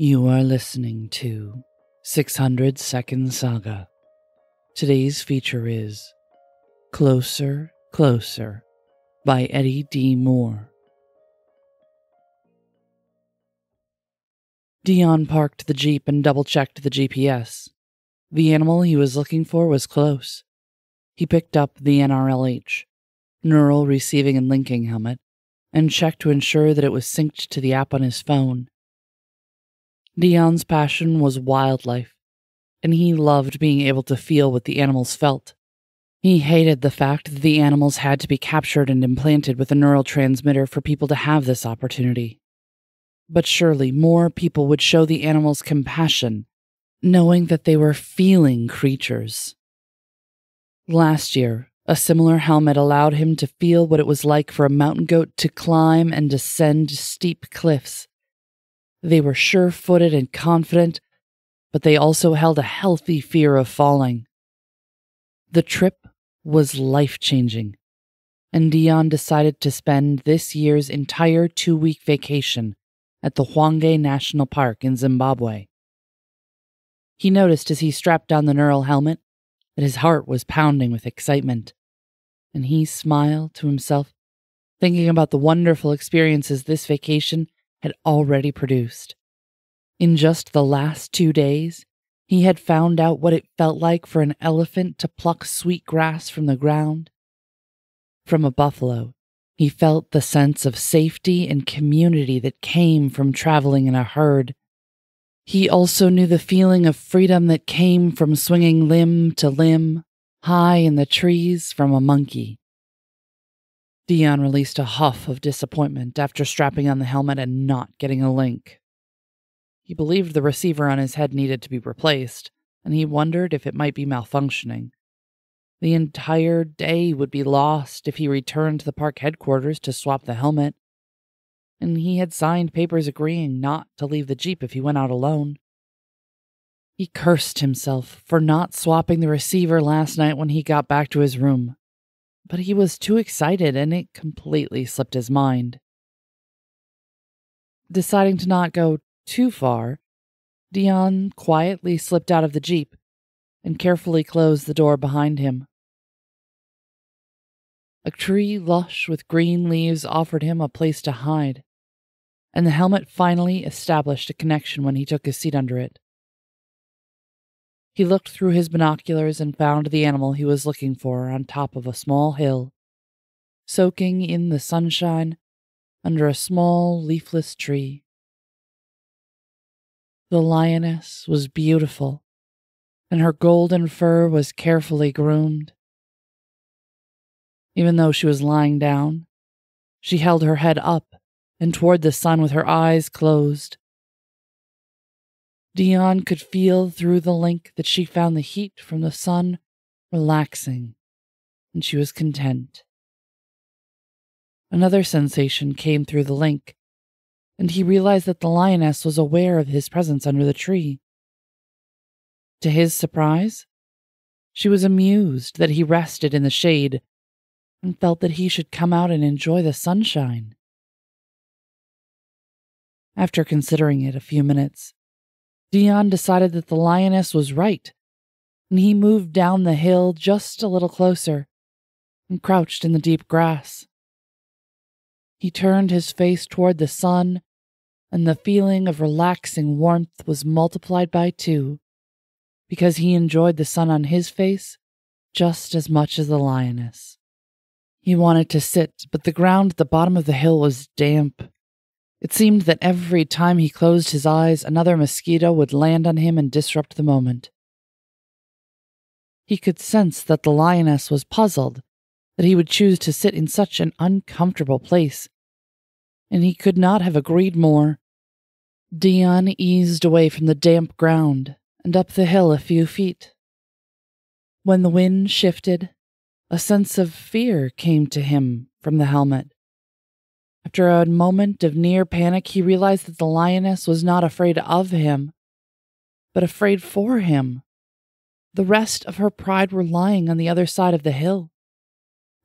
You are listening to 600 Second Saga. Today's feature is Closer, Closer by Eddie D. Moore. Dion parked the Jeep and double-checked the GPS. The animal he was looking for was close. He picked up the NRLH, Neural Receiving and Linking helmet, and checked to ensure that it was synced to the app on his phone. Dion's passion was wildlife, and he loved being able to feel what the animals felt. He hated the fact that the animals had to be captured and implanted with a neural transmitter for people to have this opportunity. But surely more people would show the animals compassion, knowing that they were feeling creatures. Last year, a similar helmet allowed him to feel what it was like for a mountain goat to climb and descend steep cliffs. They were sure-footed and confident, but they also held a healthy fear of falling. The trip was life-changing, and Dion decided to spend this year's entire 2-week vacation at the Hwange National Park in Zimbabwe. He noticed as he strapped down the neural helmet that his heart was pounding with excitement, and he smiled to himself, thinking about the wonderful experiences this vacation had already produced. In just the last 2 days, he had found out what it felt like for an elephant to pluck sweet grass from the ground. From a buffalo, he felt the sense of safety and community that came from traveling in a herd. He also knew the feeling of freedom that came from swinging limb to limb, high in the trees from a monkey. Dion released a huff of disappointment after strapping on the helmet and not getting a link. He believed the receiver on his head needed to be replaced, and he wondered if it might be malfunctioning. The entire day would be lost if he returned to the park headquarters to swap the helmet, and he had signed papers agreeing not to leave the Jeep if he went out alone. He cursed himself for not swapping the receiver last night when he got back to his room, but he was too excited and it completely slipped his mind. Deciding to not go too far, Dion quietly slipped out of the Jeep and carefully closed the door behind him. A tree lush with green leaves offered him a place to hide, and the helmet finally established a connection when he took his seat under it. He looked through his binoculars and found the animal he was looking for on top of a small hill, soaking in the sunshine under a small leafless tree. The lioness was beautiful, and her golden fur was carefully groomed. Even though she was lying down, she held her head up and toward the sun with her eyes closed. Dion could feel through the link that she found the heat from the sun relaxing, and she was content. Another sensation came through the link, and he realized that the lioness was aware of his presence under the tree. To his surprise, she was amused that he rested in the shade and felt that he should come out and enjoy the sunshine. After considering it a few minutes, Dion decided that the lioness was right, and he moved down the hill just a little closer and crouched in the deep grass. He turned his face toward the sun, and the feeling of relaxing warmth was multiplied by 2, because he enjoyed the sun on his face just as much as the lioness. He wanted to sit, but the ground at the bottom of the hill was damp. It seemed that every time he closed his eyes, another mosquito would land on him and disrupt the moment. He could sense that the lioness was puzzled that he would choose to sit in such an uncomfortable place, and he could not have agreed more. Dion eased away from the damp ground and up the hill a few feet. When the wind shifted, a sense of fear came to him from the helmet. After a moment of near panic, he realized that the lioness was not afraid of him, but afraid for him. The rest of her pride were lying on the other side of the hill,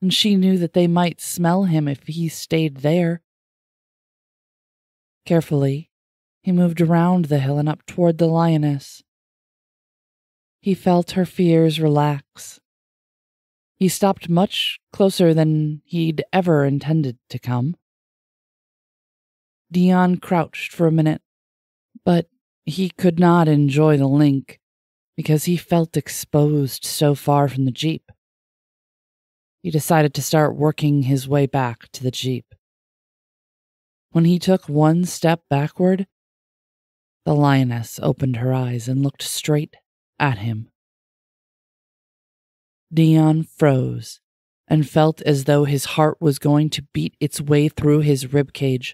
and she knew that they might smell him if he stayed there. Carefully, He moved around the hill and up toward the lioness. He felt her fears relax. He stopped much closer than he'd ever intended to come. Dion crouched for a minute, but he could not enjoy the link because he felt exposed so far from the Jeep. He decided to start working his way back to the Jeep. When he took one step backward, the lioness opened her eyes and looked straight at him. Dion froze and felt as though his heart was going to beat its way through his ribcage.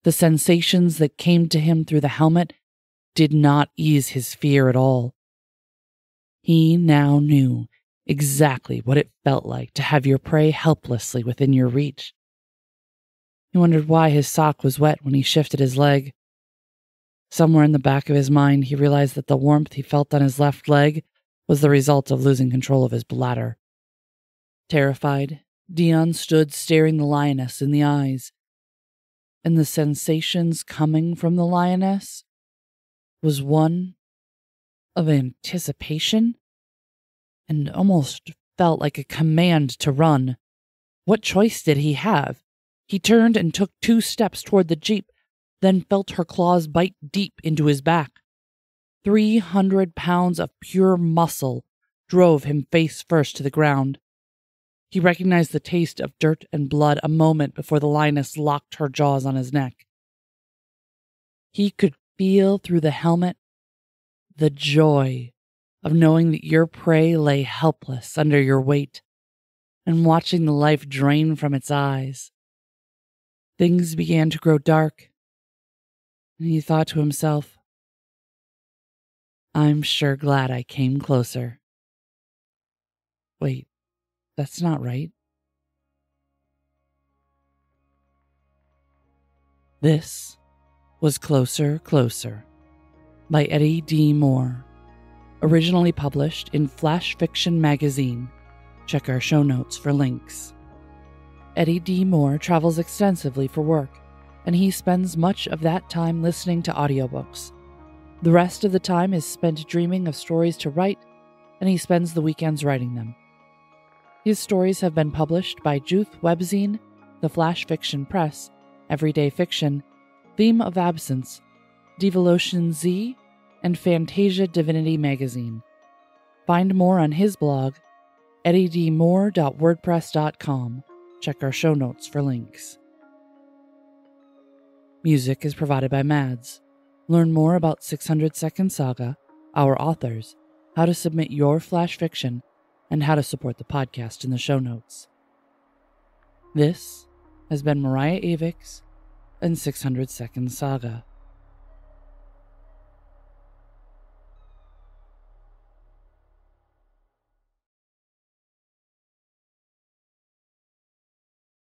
The sensations that came to him through the helmet did not ease his fear at all. He now knew exactly what it felt like to have your prey helplessly within your reach. He wondered why his sock was wet when he shifted his leg. Somewhere in the back of his mind, he realized that the warmth he felt on his left leg was the result of losing control of his bladder. Terrified, Dion stood staring the lioness in the eyes, and the sensations coming from the lioness was one of anticipation and almost felt like a command to run. What choice did he have? He turned and took 2 steps toward the Jeep, then felt her claws bite deep into his back. 300 pounds of pure muscle drove him face first to the ground. He recognized the taste of dirt and blood a moment before the lioness locked her jaws on his neck. He could feel through the helmet the joy of knowing that your prey lay helpless under your weight and watching the life drain from its eyes. Things began to grow dark, and he thought to himself, I'm sure glad I came closer. Wait, that's not right. This was Closer, Closer by Eddie D. Moore, originally published in Flash Fiction Magazine. Check our show notes for links. Eddie D. Moore travels extensively for work, and he spends much of that time listening to audiobooks. The rest of the time is spent dreaming of stories to write, and he spends the weekends writing them. His stories have been published by Jouth Webzine, The Flash Fiction Press, Everyday Fiction, Theme of Absence, Devolution Z, and Fantasia Divinity Magazine. Find more on his blog, eddiedmore.wordpress.com. Check our show notes for links. Music is provided by Mads. Learn more about 600 Second Saga, our authors, how to submit your flash fiction, and how to support the podcast in the show notes. This has been Mariah Avix and 600 Second Saga.